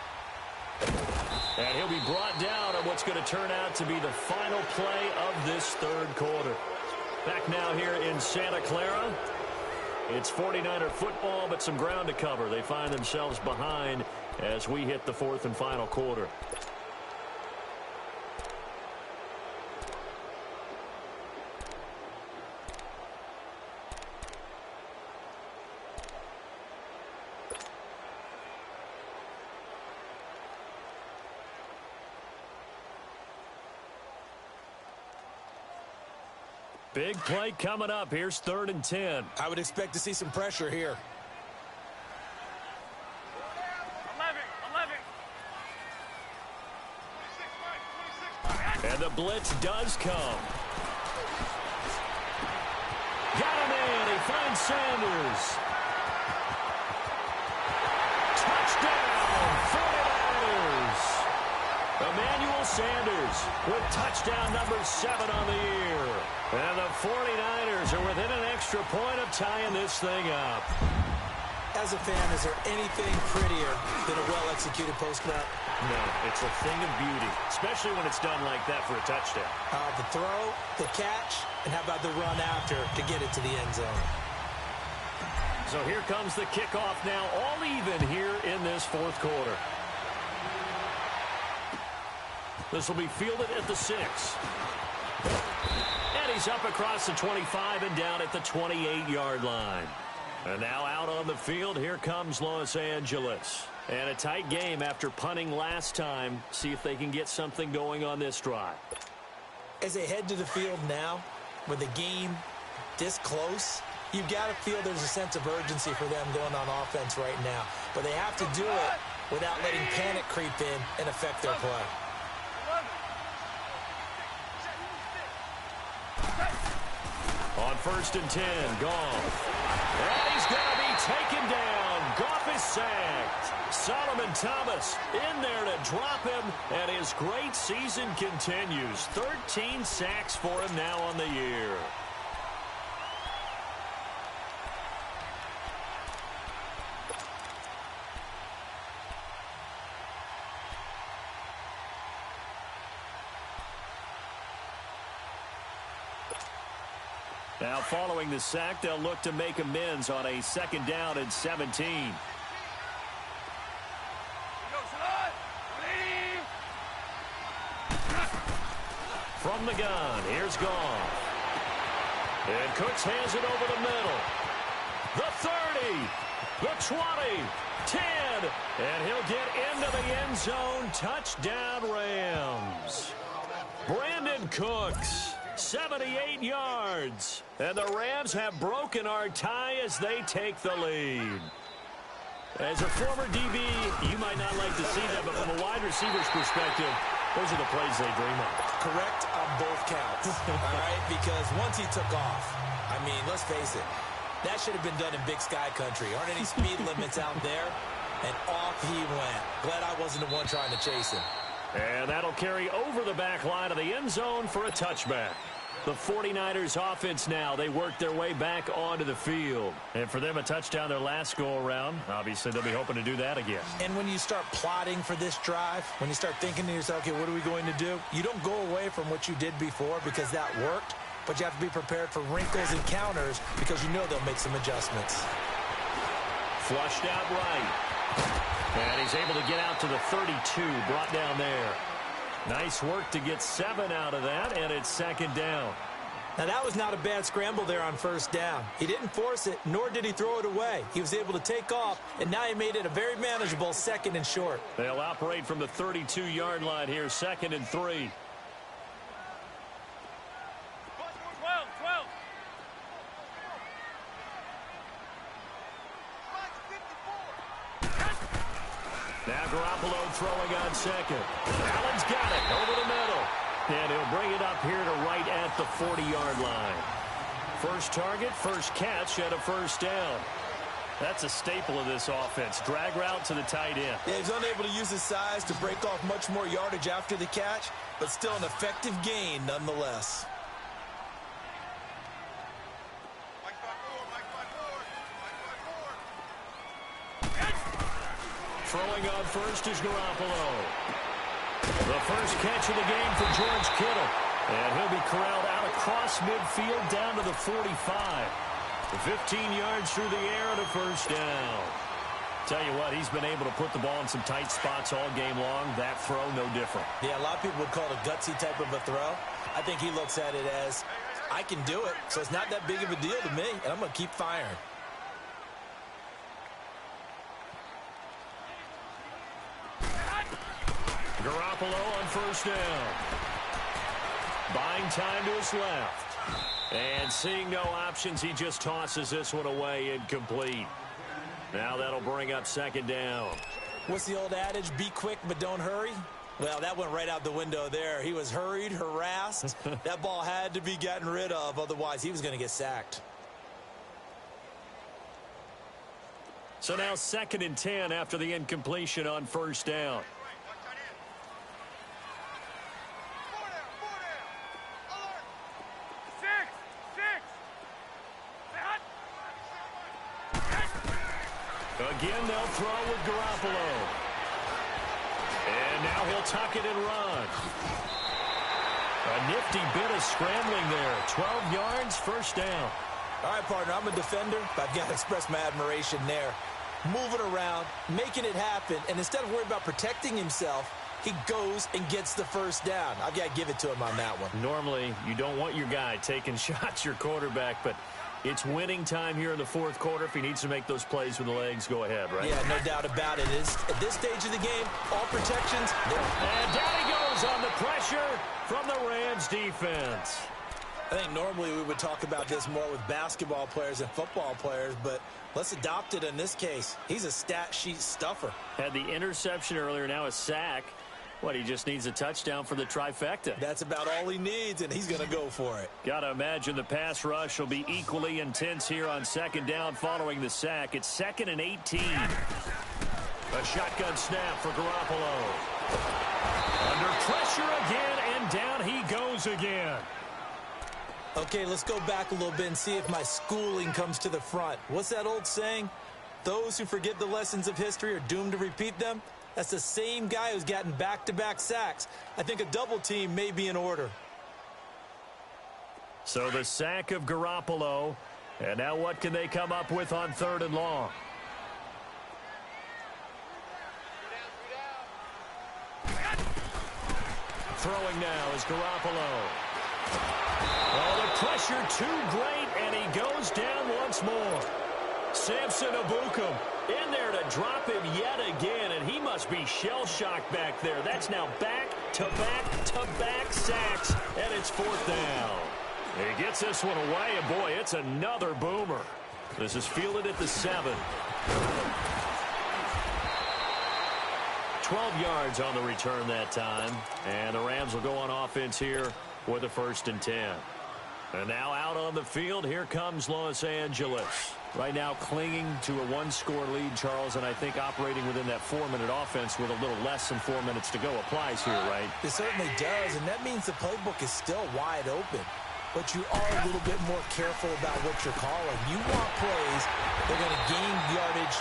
And he'll be brought down on what's going to turn out to be the final play of this 3rd quarter. Back now here in Santa Clara. It's 49er football, but some ground to cover. They find themselves behind as we hit the 4th and final quarter. Big play coming up. Here's 3rd and 10. I would expect to see some pressure here. 11. And the blitz does come. Got him in. He finds Sanders. Touchdown, 49ers. Emmanuel Sanders with touchdown number 7 on the year. And the 49ers are within an extra point of tying this thing up. As a fan, is there anything prettier than a well-executed post route? No, it's a thing of beauty, especially when it's done like that for a touchdown. The throw, the catch, and how about the run after to get it to the end zone? So here comes the kickoff now, all even here in this 4th quarter. This will be fielded at the 6. And he's up across the 25 and down at the 28-yard line. And now out on the field, here comes Los Angeles. And a tight game after punting last time. See if they can get something going on this drive. As they head to the field now, with the game this close, you've got to feel there's a sense of urgency for them going on offense right now. But they have to do it without letting panic creep in and affect their play. On 1st and 10, Goff. And he's going to be taken down. Goff is sacked. Solomon Thomas in there to drop him, and his great season continues. 13 sacks for him now on the year. Now following the sack, they'll look to make amends on a 2nd down and 17. From the gun, here's Goff. And Cooks hands it over the middle. The 30, the 20, 10, and he'll get into the end zone. Touchdown, Rams. Brandon Cooks, 78 yards. And the Rams have broken our tie as they take the lead. As a former DB, you might not like to see that, but from a wide receiver's perspective, those are the plays they dream of. Correct on both counts, all right? Because once he took off, I mean, let's face it, that should have been done in Big Sky country. Aren't any speed limits out there? And off he went. Glad I wasn't the one trying to chase him. And that'll carry over the back line of the end zone for a touchback. The 49ers offense now, they work their way back onto the field. And for them, a touchdown their last go-around. Obviously, they'll be hoping to do that again. And when you start plotting for this drive, when you start thinking to yourself, okay, what are we going to do? You don't go away from what you did before because that worked, but you have to be prepared for wrinkles and counters because you know they'll make some adjustments. Flushed out right. And he's able to get out to the 32, brought down there. Nice work to get 7 out of that, and it's 2nd down. Now, that was not a bad scramble there on 1st down. He didn't force it, nor did he throw it away. He was able to take off, and now he made it a very manageable 2nd and short. They'll operate from the 32-yard line here, 2nd and 3. Now Garoppolo throwing on 2nd. Allen's got it over the middle. And he'll bring it up here to right at the 40-yard line. First target, first catch at a 1st down. That's a staple of this offense. Drag route to the tight end. Yeah, he's unable to use his size to break off much more yardage after the catch, but still an effective gain nonetheless. Throwing on first is Garoppolo. The first catch of the game for George Kittle. And he'll be corralled out across midfield down to the 45. 15 yards through the air and a 1st down. Tell you what, he's been able to put the ball in some tight spots all game long. That throw, no different. Yeah, a lot of people would call it a gutsy type of a throw. I think he looks at it as, I can do it, so it's not that big of a deal to me, and I'm going to keep firing. Garoppolo on 1st down. Buying time to his left. And seeing no options, he just tosses this one away incomplete. Now that'll bring up 2nd down. What's the old adage? Be quick, but don't hurry? Well, that went right out the window there. He was hurried, harassed. That ball had to be gotten rid of, otherwise he was going to get sacked. So now 2nd and 10 after the incompletion on 1st down. Again, they'll throw with Garoppolo. And now he'll tuck it and run. A nifty bit of scrambling there. 12 yards, 1st down. All right, partner, I'm a defender, but I've got to express my admiration there. Moving around, making it happen, and instead of worrying about protecting himself, he goes and gets the 1st down. I've got to give it to him on that one. Normally, you don't want your guy taking shots, your quarterback, but it's winning time here in the 4th quarter. If he needs to make those plays with the legs, go ahead, right? Yeah, no doubt about it. At this stage of the game, all protections. And down he goes on the pressure from the Rams defense. I think normally we would talk about this more with basketball players and football players, but let's adopt it in this case. He's a stat sheet stuffer. Had the interception earlier, now a sack. What, he just needs a touchdown for the trifecta. That's about all he needs, and he's going to go for it. Got to imagine the pass rush will be equally intense here on 2nd down following the sack. It's 2nd and 18. A shotgun snap for Garoppolo. Under pressure again, and down he goes again. Okay, let's go back a little bit and see if my schooling comes to the front. What's that old saying? Those who forget the lessons of history are doomed to repeat them. That's the same guy who's gotten back-to-back sacks. I think a double team may be in order. So the sack of Garoppolo. And now what can they come up with on 3rd and long? Throwing now is Garoppolo. Oh, the pressure too great, and he goes down once more. Samson Ebukam in there to drop him yet again, and he must be shell-shocked back there. That's now back-to-back-to-back sacks, and it's 4th down. He gets this one away, and boy, it's another boomer. This is fielded at the 7. 12 yards on the return that time, and the Rams will go on offense here with a 1st and 10. And now out on the field, here comes Los Angeles. Right now clinging to a 1-score lead, Charles, and I think operating within that 4-minute offense with a little less than 4 minutes to go applies here, right? It certainly does, and that means the playbook is still wide open. But you are a little bit more careful about what you're calling. You want plays that are going to gain yardage,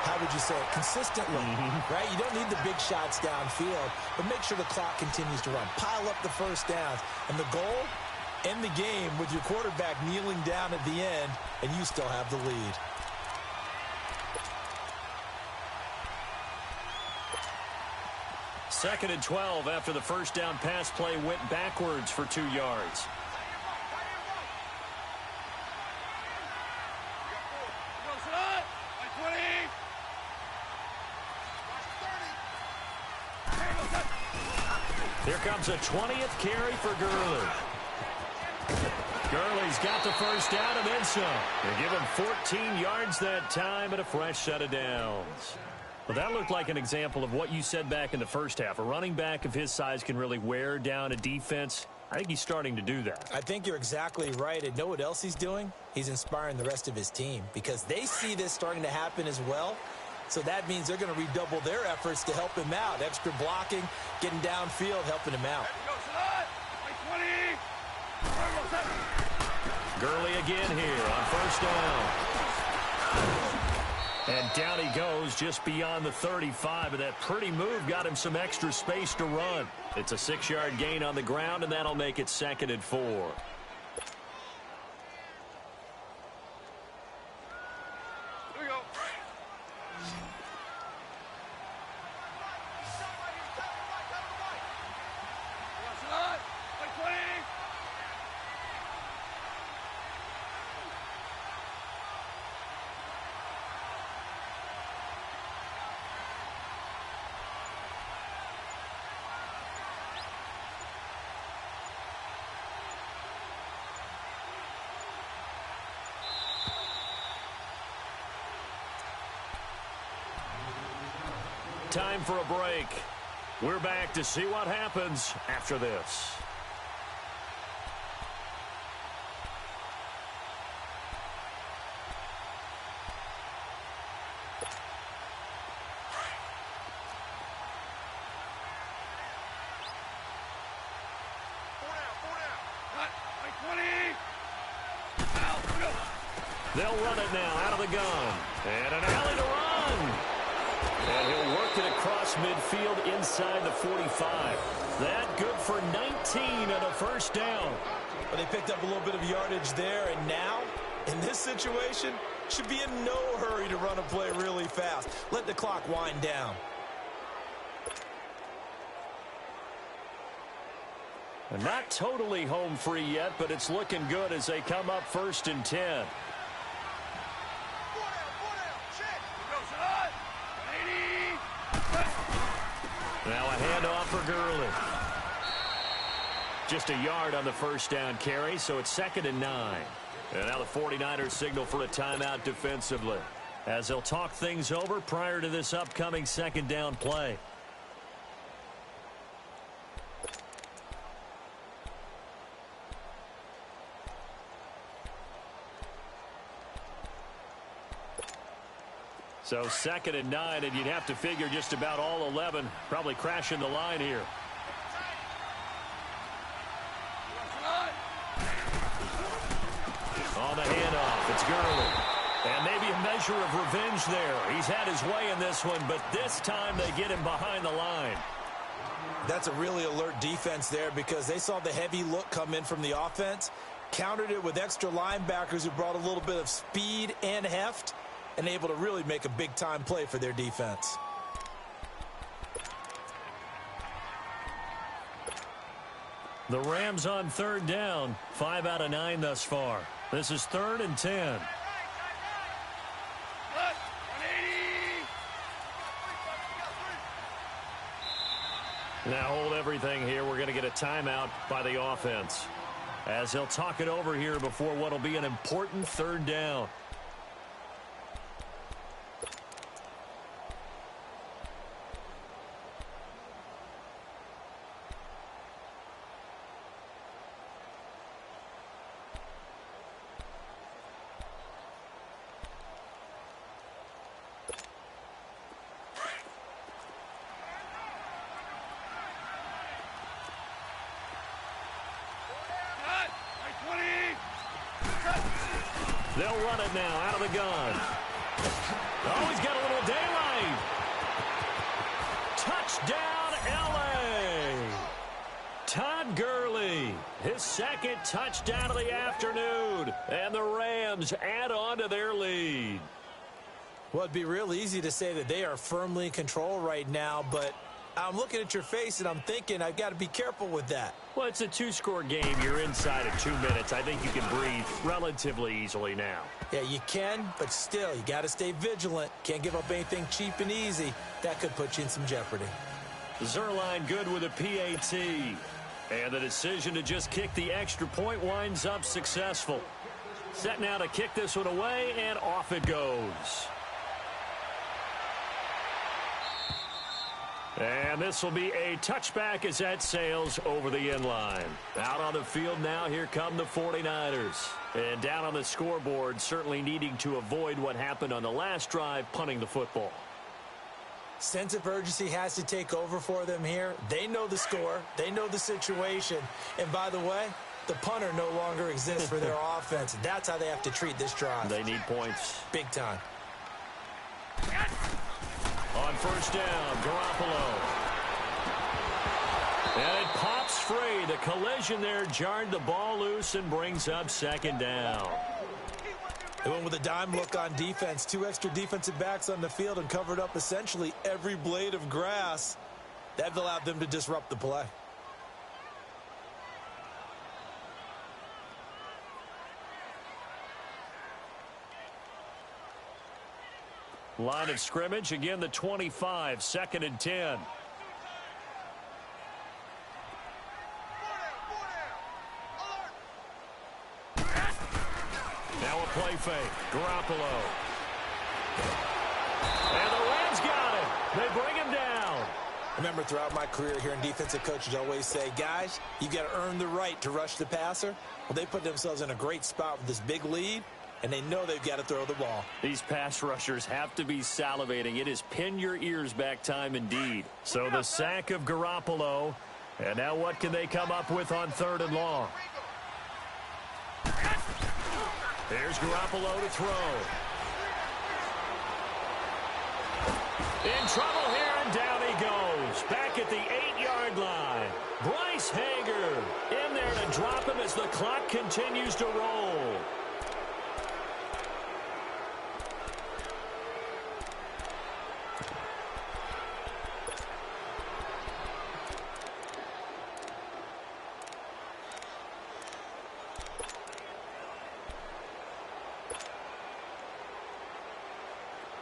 how would you say it, consistently, right? You don't need the big shots downfield, but make sure the clock continues to run. Pile up the first downs. And the goal, end the game with your quarterback kneeling down at the end, and you still have the lead. Second and 12 after the first down pass play went backwards for 2 yards. Here comes a 20th carry for Gurley. Gurley's got the first down and then some. They give him 14 yards that time and a fresh set of downs. Well, that looked like an example of what you said back in the first half. A running back of his size can really wear down a defense. I think he's starting to do that. I think you're exactly right. And know what else he's doing? He's inspiring the rest of his team because they see this starting to happen as well. So that means they're going to redouble their efforts to help him out. Extra blocking, getting downfield, helping him out. Gurley again here on first down. And down he goes just beyond the 35. And that pretty move got him some extra space to run. It's a 6-yard gain on the ground, and that'll make it 2nd and 4. Time for a break. We're back to see what happens after this. They'll run it now out of the gun. And an alley to run. And he'll work it across midfield inside the 45. That good for 19 and a first down. Well, they picked up a little bit of yardage there, and now, in this situation, should be in no hurry to run a play really fast. Let the clock wind down. And not totally home free yet, but it's looking good as they come up 1st and 10. Now a handoff for Gurley. Just a yard on the first down carry, so it's 2nd and 9. And now the 49ers signal for a timeout defensively, as they'll talk things over prior to this upcoming 2nd down play. So 2nd and 9, and you'd have to figure just about all 11 probably crashing the line here. On the handoff, it's Gurley. And maybe a measure of revenge there. He's had his way in this one, but this time they get him behind the line. That's a really alert defense there because they saw the heavy look come in from the offense, countered it with extra linebackers who brought a little bit of speed and heft, and able to really make a big-time play for their defense. The Rams on 3rd down, 5 out of 9 thus far. This is 3rd and 10. Now hold everything here. We're going to get a timeout by the offense, as they'll talk it over here before what will be an important 3rd down. They'll run it now out of the gun. Oh, he's got a little daylight. Touchdown, L.A. Todd Gurley, his 2nd touchdown of the afternoon. And the Rams add on to their lead. Well, it'd be real easy to say that they are firmly in control right now, but I'm looking at your face and I'm thinking I've got to be careful with that. Well, it's a 2-score game. You're inside of 2 minutes. I think you can breathe relatively easily now. Yeah, you can, but still, you got to stay vigilant. Can't give up anything cheap and easy. That could put you in some jeopardy. Zerline good with a PAT. And the decision to just kick the extra point winds up successful. Set now to kick this one away, and off it goes. And this will be a touchback as that sails over the end line. Out on the field now, here come the 49ers. And down on the scoreboard, certainly needing to avoid what happened on the last drive, punting the football. Sense of urgency has to take over for them here. They know the score. They know the situation. And by the way, the punter no longer exists for their offense. That's how they have to treat this drive. They need points. Big time. On 1st down, Garoppolo. And it pops free. The collision there jarred the ball loose and brings up 2nd down. They went with a dime look on defense. 2 extra defensive backs on the field and covered up essentially every blade of grass. That allowed them to disrupt the play. Line of scrimmage, again the 25, 2nd and 10. Now a play fake, Garoppolo. And the Rams got it. They bring him down. Remember, throughout my career here in defensive coaches always say, guys, you got to earn the right to rush the passer. Well, they put themselves in a great spot with this big lead, and they know they've got to throw the ball. These pass rushers have to be salivating. It is pin your ears back time indeed. So the sack of Garoppolo. And now what can they come up with on 3rd and long? There's Garoppolo to throw. In trouble here, and down he goes. Back at the 8-yard line. Bryce Hager in there to drop him as the clock continues to roll.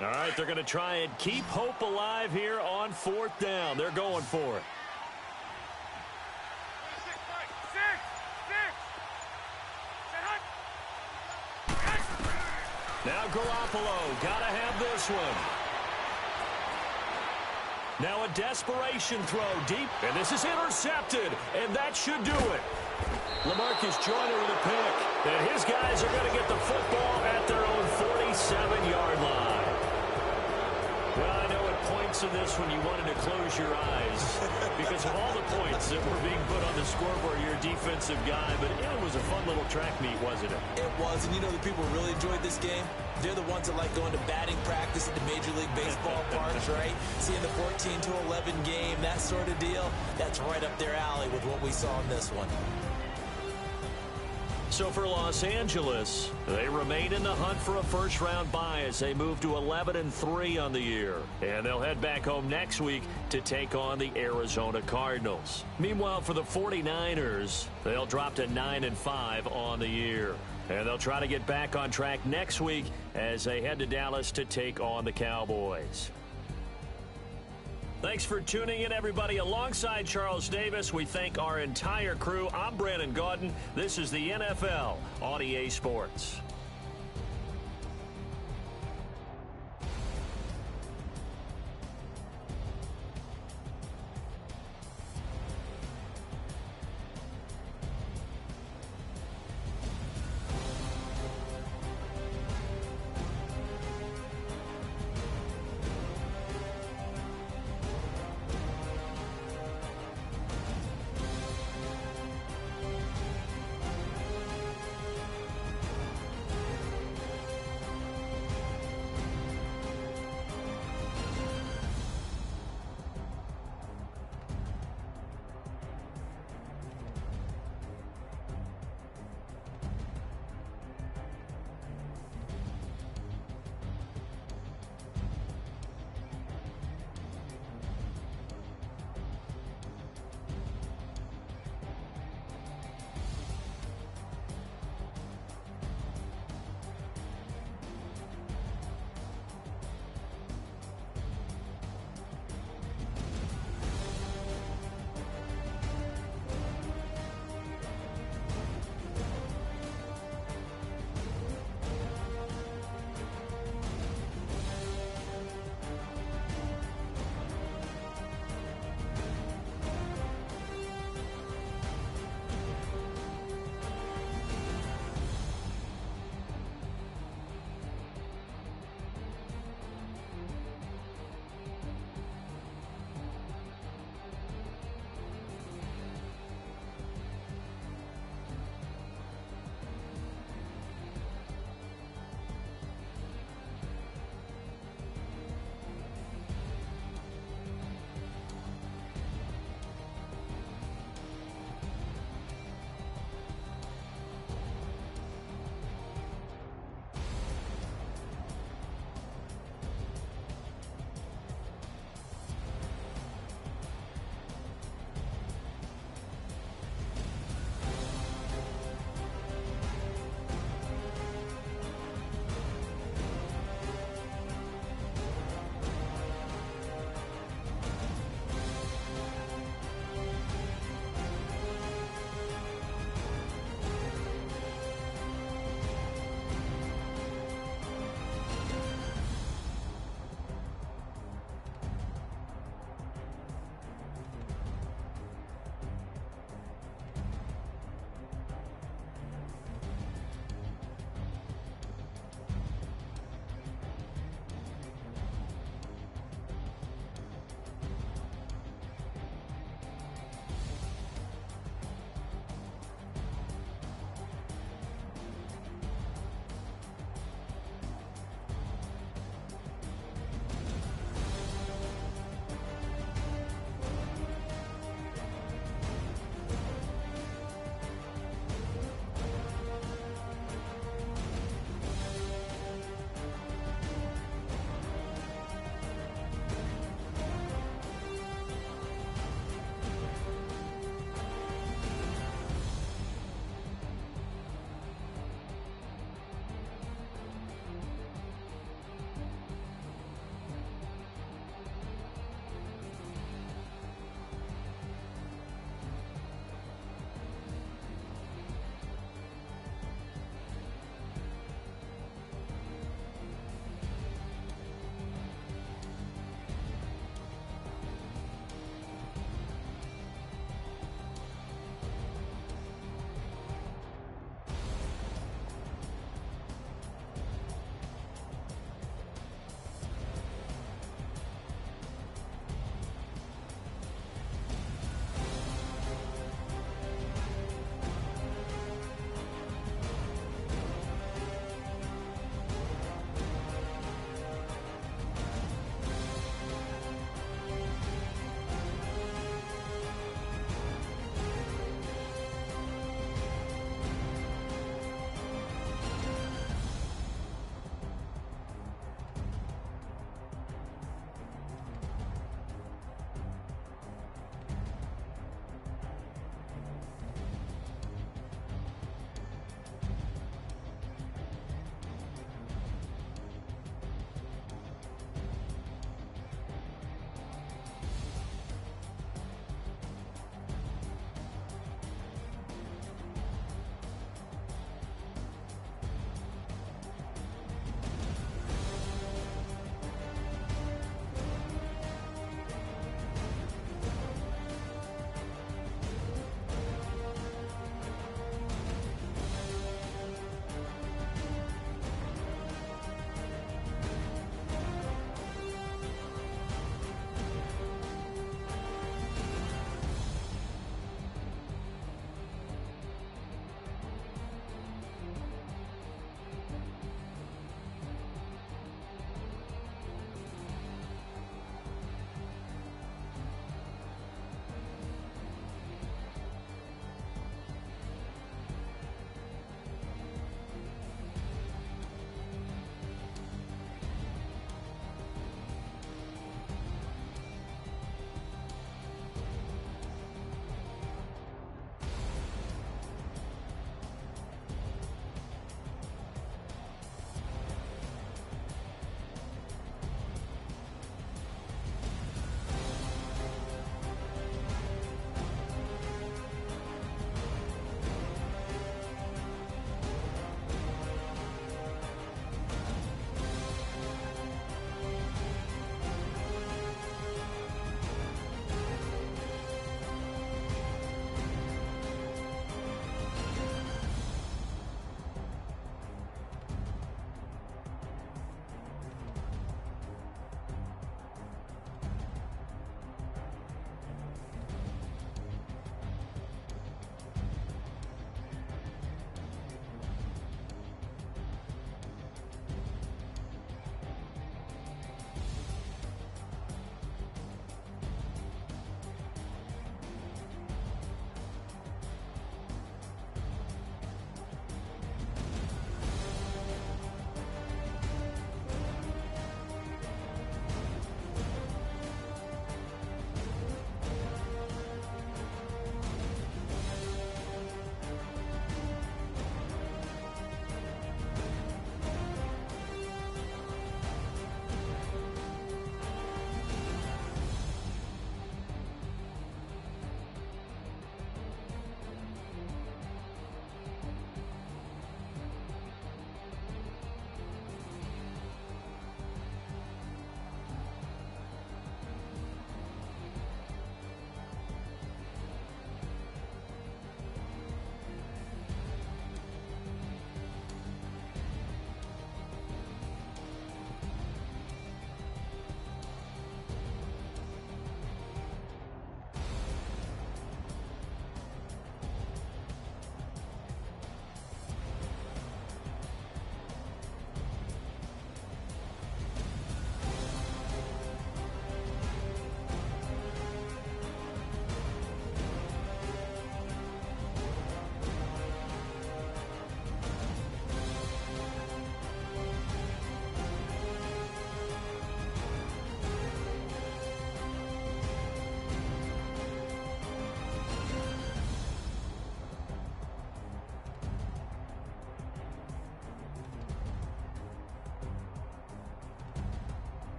All right, they're going to try and keep hope alive here on 4th down. They're going for it. Now Garoppolo, got to have this one. Now a desperation throw deep, and this is intercepted, and that should do it. LaMarcus Joyner with a pick, and his guys are going to get the football at their own 47-yard line. moments in this when you wanted to close your eyes because of all the points that were being put on the scoreboard. You're a defensive guy, but it was a fun little track meet, wasn't it? It was, and you know the people who really enjoyed this game? They're the ones that like going to batting practice at the Major League Baseball parks, right? Seeing the 14-11 game, that sort of deal, that's right up their alley with what we saw in this one. So for Los Angeles, they remain in the hunt for a first-round bye as they move to 11-3 on the year. And they'll head back home next week to take on the Arizona Cardinals. Meanwhile, for the 49ers, they'll drop to 9-5 on the year. And they'll try to get back on track next week as they head to Dallas to take on the Cowboys. Thanks for tuning in, everybody. Alongside Charles Davis, we thank our entire crew. I'm Brandon Gaudin. This is the NFL on EA Sports.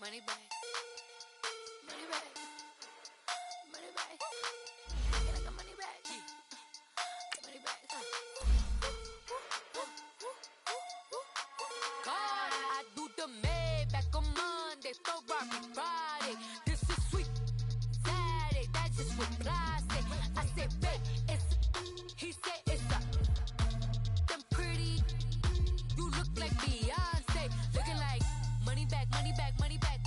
money back, money back, money back. Get like a money back, money back. God, I do the Maybach on Monday, Ferrari Friday. This is sweet Saturday, that's just what I say. I say, babe, it's. He said it's a. Them pretty. You look like Beyonce, looking like money back, money back, money back,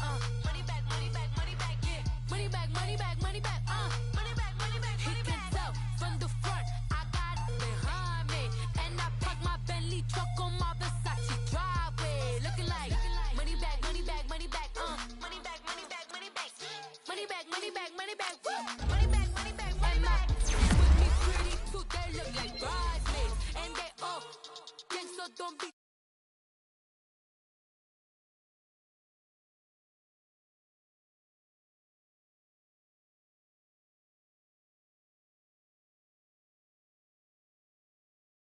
money back, money back, money back, yeah, money back, money back, money back, money back, money back, money back. He can tell from the front, I got it behind me, and I park my Bentley truck on my Versace driveway, looking like money back, money back, money back, money back, money back, money back, money back, money back, money back, money back, money back, money back. With me pretty too, they look like bridesmaids, and they all gang, so don't be.